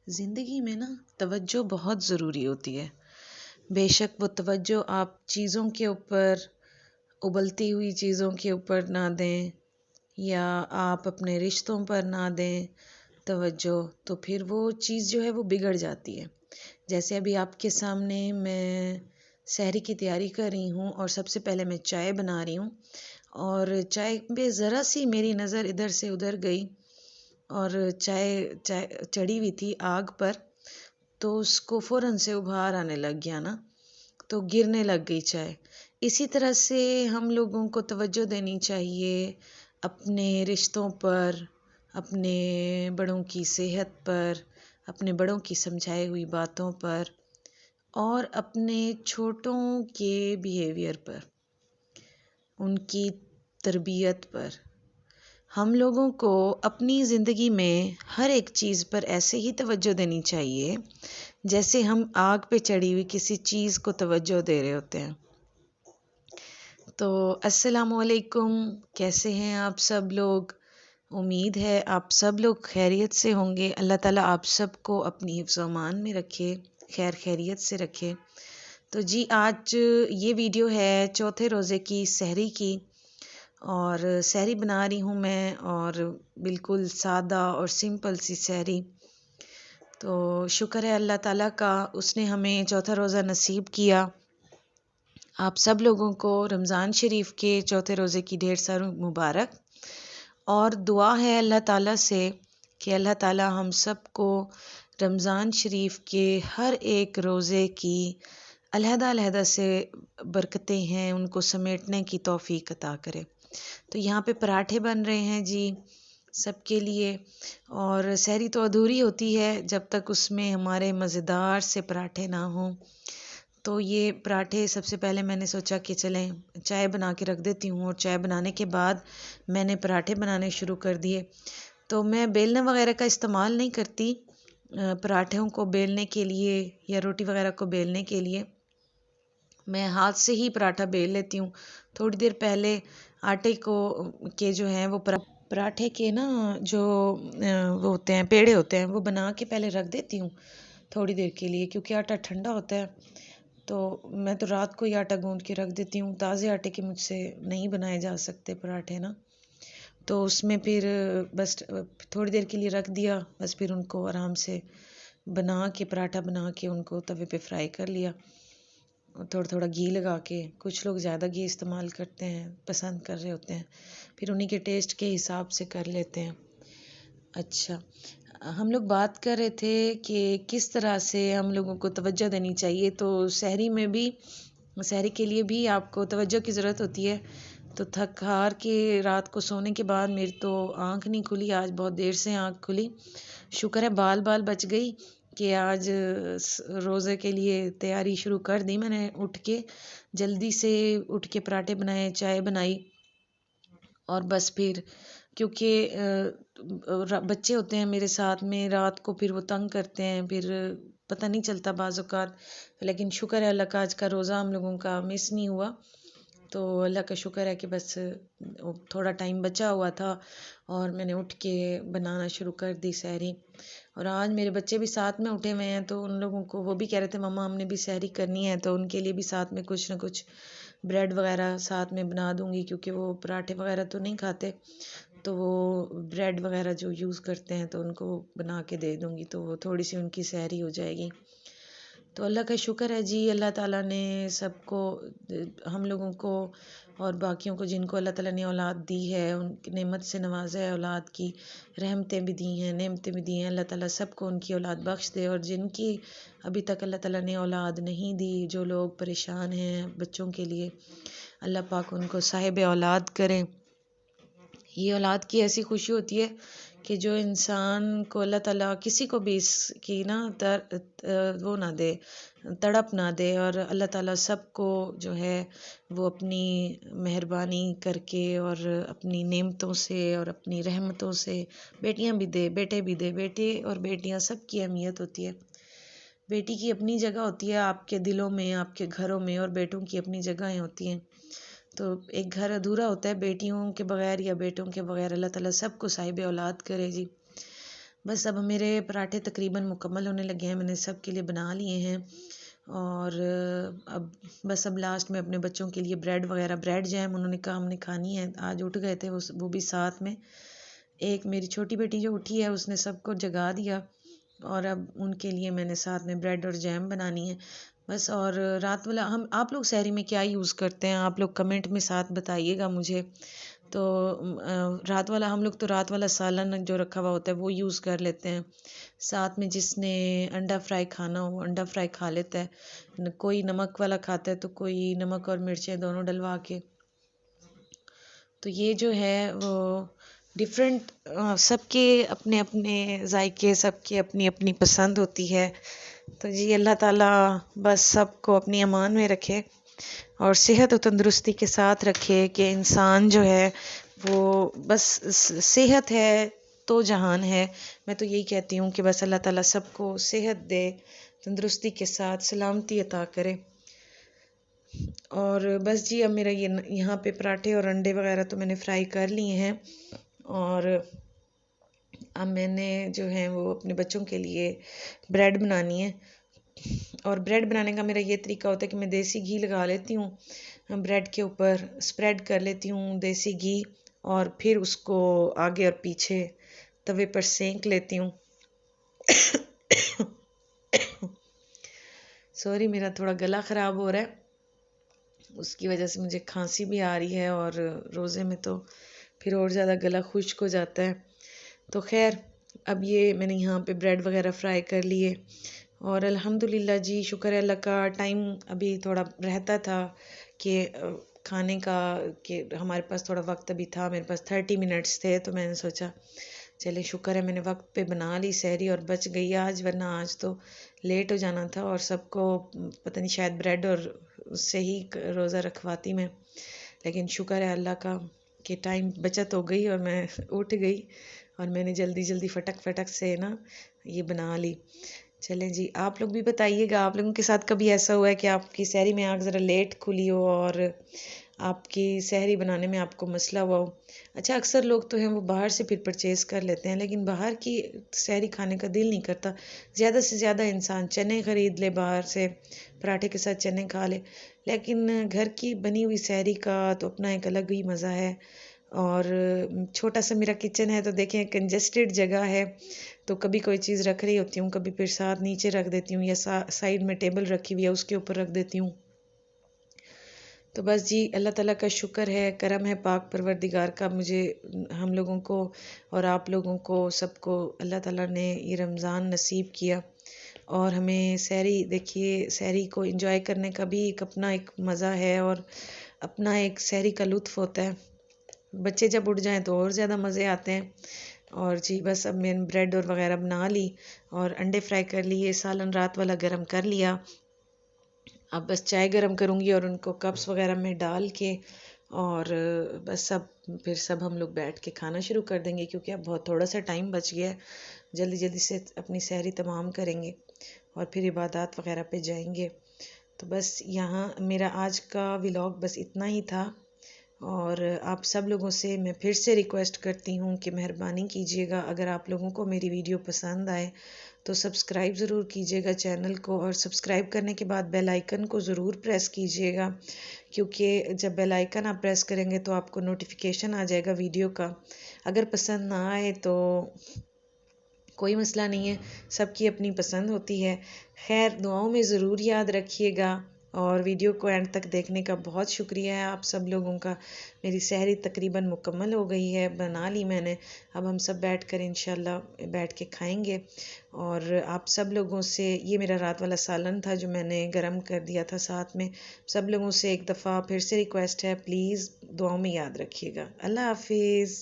ज़िंदगी में ना तवज्जो बहुत ज़रूरी होती है। बेशक वो तवज्जो आप चीज़ों के ऊपर, उबलती हुई चीज़ों के ऊपर ना दें या आप अपने रिश्तों पर ना दें तवज्जो, तो फिर वो चीज़ जो है वो बिगड़ जाती है। जैसे अभी आपके सामने मैं सहरी की तैयारी कर रही हूँ और सबसे पहले मैं चाय बना रही हूँ और चाय पे ज़रा सी मेरी नज़र इधर से उधर गई और चाय चाय चढ़ी हुई थी आग पर, तो उसको फ़ौरन से उबाल आने लग गया ना, तो गिरने लग गई चाय। इसी तरह से हम लोगों को तवज्जो देनी चाहिए अपने रिश्तों पर, अपने बड़ों की सेहत पर, अपने बड़ों की समझाई हुई बातों पर और अपने छोटों के बिहेवियर पर, उनकी तरबियत पर। हम लोगों को अपनी ज़िंदगी में हर एक चीज़ पर ऐसे ही तवज्जो देनी चाहिए जैसे हम आग पे चढ़ी हुई किसी चीज़ को तवज्जो दे रहे होते हैं। तो अस्सलामुअलैकुम, कैसे हैं आप सब लोग? उम्मीद है आप सब लोग खैरियत से होंगे। अल्लाह ताला आप सबको अपनी हिफ्ज़ व अमान में रखे, खैर खैरियत से रखे। तो जी, आज ये वीडियो है चौथे रोज़े की सहरी की और सहरी बना रही हूँ मैं, और बिल्कुल सादा और सिंपल सी सहरी। तो शुक्र है अल्लाह ताला का, उसने हमें चौथा रोज़ा नसीब किया। आप सब लोगों को रमज़ान शरीफ के चौथे रोज़े की ढेर सारी मुबारक, और दुआ है अल्लाह ताला से कि अल्लाह ताला हम सबको रमज़ान शरीफ के हर एक रोज़े की अलहदा-अलहदा से बरकतें हैं, उनको समेटने की तौफ़ीक अता करे। तो यहाँ पे पराठे बन रहे हैं जी सबके लिए, और सहरी तो अधूरी होती है जब तक उसमें हमारे मज़ेदार से पराठे ना हों। तो ये पराठे सबसे पहले मैंने सोचा कि चलें चाय बना के रख देती हूँ, और चाय बनाने के बाद मैंने पराठे बनाने शुरू कर दिए। तो मैं बेलने वगैरह का इस्तेमाल नहीं करती पराठों को बेलने के लिए या रोटी वगैरह को बेलने के लिए। मैं हाथ से ही पराठा बेल लेती हूँ। थोड़ी देर पहले आटे को के जो हैं वो पराठे के ना जो वो होते हैं, पेड़े होते हैं, वो बना के पहले रख देती हूँ थोड़ी देर के लिए, क्योंकि आटा ठंडा होता है। तो मैं तो रात को ही आटा गूंद के रख देती हूँ। ताज़े आटे के मुझसे नहीं बनाए जा सकते पराठे ना, तो उसमें फिर बस थोड़ी देर के लिए रख दिया, बस फिर उनको आराम से बना के पराठा बना के उनको तवे पे फ्राई कर लिया, और थोड़ा थोड़ा घी लगा के। कुछ लोग ज़्यादा घी इस्तेमाल करते हैं, पसंद कर रहे होते हैं, फिर उन्हीं के टेस्ट के हिसाब से कर लेते हैं। अच्छा, हम लोग बात कर रहे थे कि किस तरह से हम लोगों को तवज्जो देनी चाहिए। तो सहरी में भी, सहरी के लिए भी आपको तवज्जो की ज़रूरत होती है। तो थक हार के रात को सोने के बाद मेरी तो आँख नहीं खुली, आज बहुत देर से आँख खुली। शुक्र है बाल बाल बच गई कि आज रोज़े के लिए तैयारी शुरू कर दी मैंने। उठ के जल्दी से उठ के पराठे बनाए, चाय बनाई, और बस फिर क्योंकि बच्चे होते हैं मेरे साथ में, रात को फिर वो तंग करते हैं, फिर पता नहीं चलता बाज़ औक़ात। लेकिन शुक्र है अल्लाह का, आज का रोज़ा हम लोगों का मिस नहीं हुआ। तो अल्लाह का शुक्र है कि बस थोड़ा टाइम बचा हुआ था और मैंने उठ के बनाना शुरू कर दी सहरी। और आज मेरे बच्चे भी साथ में उठे हुए हैं, तो उन लोगों को, वो भी कह रहे थे मम्मा हमने भी सहरी करनी है, तो उनके लिए भी साथ में कुछ ना कुछ ब्रेड वगैरह साथ में बना दूंगी, क्योंकि वो पराठे वगैरह तो नहीं खाते, तो वो ब्रेड वगैरह जो यूज़ करते हैं तो उनको बना के दे दूंगी, तो वो थोड़ी सी उनकी सहरी हो जाएगी। तो अल्लाह का शुक्र है जी, अल्लाह ताला ने सबको, हम लोगों को और बाकियों को जिनको अल्लाह ताला ने औलाद दी है, उनकी नेमत से नवाजा है, औलाद की रहमतें भी दी हैं, नेमतें भी दी हैं। अल्लाह ताला सबको उनकी औलाद बख्श दे, और जिनकी अभी तक अल्लाह ताला ने औलाद नहीं दी, जो लोग परेशान हैं बच्चों के लिए, अल्लाह पाक उनको साहिब औलाद करें। ये औलाद की ऐसी खुशी होती है कि जो इंसान को अल्लाह ताला किसी को भी इसकी ना वो ना दे, तड़प ना दे, और अल्लाह ताला सबको जो है वो अपनी मेहरबानी करके और अपनी नेमतों से और अपनी रहमतों से, बेटियां भी दे, बेटे भी दे। बेटे और बेटियां सबकी अहमियत होती है। बेटी की अपनी जगह होती है आपके दिलों में, आपके घरों में, और बेटों की अपनी जगहें होती हैं। तो एक घर अधूरा होता है बेटियों के बगैर या बेटों के बगैर। अल्लाह ताला सबको साहिब औलाद करे जी। बस अब मेरे पराठे तकरीबन मुकम्मल होने लगे हैं, मैंने सब के लिए बना लिए हैं। और अब बस अब लास्ट में अपने बच्चों के लिए ब्रेड वगैरह, ब्रेड जैम उन्होंने कहा हमने खानी है, आज उठ गए थे वो भी साथ में। एक मेरी छोटी बेटी जो उठी है उसने सबको जगा दिया, और अब उनके लिए मैंने साथ में ब्रेड और जैम बनानी है बस। और रात वाला हम आप लोग सहरी में क्या यूज़ करते हैं, आप लोग कमेंट में साथ बताइएगा मुझे। तो रात वाला हम लोग तो रात वाला सालन जो रखा हुआ होता है वो यूज़ कर लेते हैं। साथ में जिसने अंडा फ्राई खाना हो अंडा फ्राई खा लेता है, कोई नमक वाला खाता है तो कोई नमक और मिर्चें दोनों डलवा के। तो ये जो है वो डिफरेंट, सबके अपने अपने जायके, सबके अपनी अपनी पसंद होती है। तो जी अल्लाह ताला बस सबको अपनी अमान में रखे और सेहत और तंदुरुस्ती के साथ रखे कि इंसान जो है वो बस सेहत है तो जहान है। मैं तो यही कहती हूँ कि बस अल्लाह ताला सबको सेहत दे, तंदुरुस्ती के साथ सलामती अता करे। और बस जी अब मेरा ये यहाँ पे पराठे और अंडे वगैरह तो मैंने फ्राई कर लिए हैं। और अब मैंने जो है वो अपने बच्चों के लिए ब्रेड बनानी है। और ब्रेड बनाने का मेरा ये तरीका होता है कि मैं देसी घी लगा लेती हूँ ब्रेड के ऊपर, स्प्रेड कर लेती हूँ देसी घी, और फिर उसको आगे और पीछे तवे पर सेंक लेती हूँ। सॉरी, मेरा थोड़ा गला ख़राब हो रहा है, उसकी वजह से मुझे खांसी भी आ रही है, और रोज़े में तो फिर और ज़्यादा गला खुश्क हो जाता है। तो खैर अब ये मैंने यहाँ पे ब्रेड वगैरह फ्राई कर लिए, और अल्हम्दुलिल्लाह जी शुक्र है अल्लाह का, टाइम अभी थोड़ा रहता था कि खाने का, कि हमारे पास थोड़ा वक्त अभी था, मेरे पास 30 मिनट्स थे, तो मैंने सोचा चले शुक्र है मैंने वक्त पे बना ली सहरी और बच गई आज, वरना आज तो लेट हो जाना था और सबको पता नहीं शायद ब्रेड और उससे ही रोज़ा रखवाती मैं। लेकिन शुक्र है अल्लाह का कि टाइम बचत हो गई और मैं उठ गई, और मैंने जल्दी जल्दी फटक फटक से ना ये बना ली। चलें जी, आप लोग भी बताइएगा, आप लोगों के साथ कभी ऐसा हुआ है कि आपकी सहरी में आँख ज़रा लेट खुली हो और आपकी सहरी बनाने में आपको मसला हुआ हो। अच्छा, अक्सर लोग तो हैं वो बाहर से फिर परचेज़ कर लेते हैं, लेकिन बाहर की सहरी खाने का दिल नहीं करता। ज़्यादा से ज़्यादा इंसान चने ख़रीद ले बाहर से, पराठे के साथ चने खा ले, लेकिन घर की बनी हुई सहरी का तो अपना एक अलग ही मज़ा है। और छोटा सा मेरा किचन है तो देखें कंजेस्टेड जगह है, तो कभी कोई चीज़ रख रही होती हूँ, कभी फिर साथ नीचे रख देती हूँ, या साइड में टेबल रखी हुई है उसके ऊपर रख देती हूँ। तो बस जी अल्लाह ताला का शुक्र है, करम है पाक परवरदिगार का, मुझे हम लोगों को और आप लोगों को सबको अल्लाह ताला ने ये रमज़ान नसीब किया। और हमें सहरी, देखिए सहरी को एंजॉय करने का भी एक अपना एक मज़ा है, और अपना एक सहरी का लुत्फ़ होता है। बच्चे जब उठ जाएं तो और ज़्यादा मज़े आते हैं। और जी बस अब मैंने ब्रेड और वगैरह बना ली, और अंडे फ्राई कर लिए, सालन रात वाला गरम कर लिया। अब बस चाय गरम करूँगी और उनको कप्स वगैरह में डाल के, और बस सब फिर सब हम लोग बैठ के खाना शुरू कर देंगे, क्योंकि अब बहुत थोड़ा सा टाइम बच गया है। जल्दी जल्दी से अपनी सहरी तमाम करेंगे और फिर इबादत वगैरह पे जाएंगे। तो बस यहाँ मेरा आज का व्लॉग बस इतना ही था। और आप सब लोगों से मैं फिर से रिक्वेस्ट करती हूँ कि मेहरबानी कीजिएगा, अगर आप लोगों को मेरी वीडियो पसंद आए तो सब्सक्राइब ज़रूर कीजिएगा चैनल को, और सब्सक्राइब करने के बाद बेल आइकन को ज़रूर प्रेस कीजिएगा, क्योंकि जब बेल आइकन आप प्रेस करेंगे तो आपको नोटिफिकेशन आ जाएगा वीडियो का। अगर पसंद ना आए तो कोई मसला नहीं है, सबकी अपनी पसंद होती है। खैर दुआओं में ज़रूर याद रखिएगा, और वीडियो को एंड तक देखने का बहुत शुक्रिया है आप सब लोगों का। मेरी सहरी तकरीबन मुकम्मल हो गई है, बना ली मैंने, अब हम सब बैठ कर इंशाल्लाह बैठ के खाएंगे। और आप सब लोगों से, ये मेरा रात वाला सालन था जो मैंने गरम कर दिया था साथ में, सब लोगों से एक दफ़ा फिर से रिक्वेस्ट है, प्लीज़ दुआओं में याद रखिएगा। अल्लाह हाफिज़।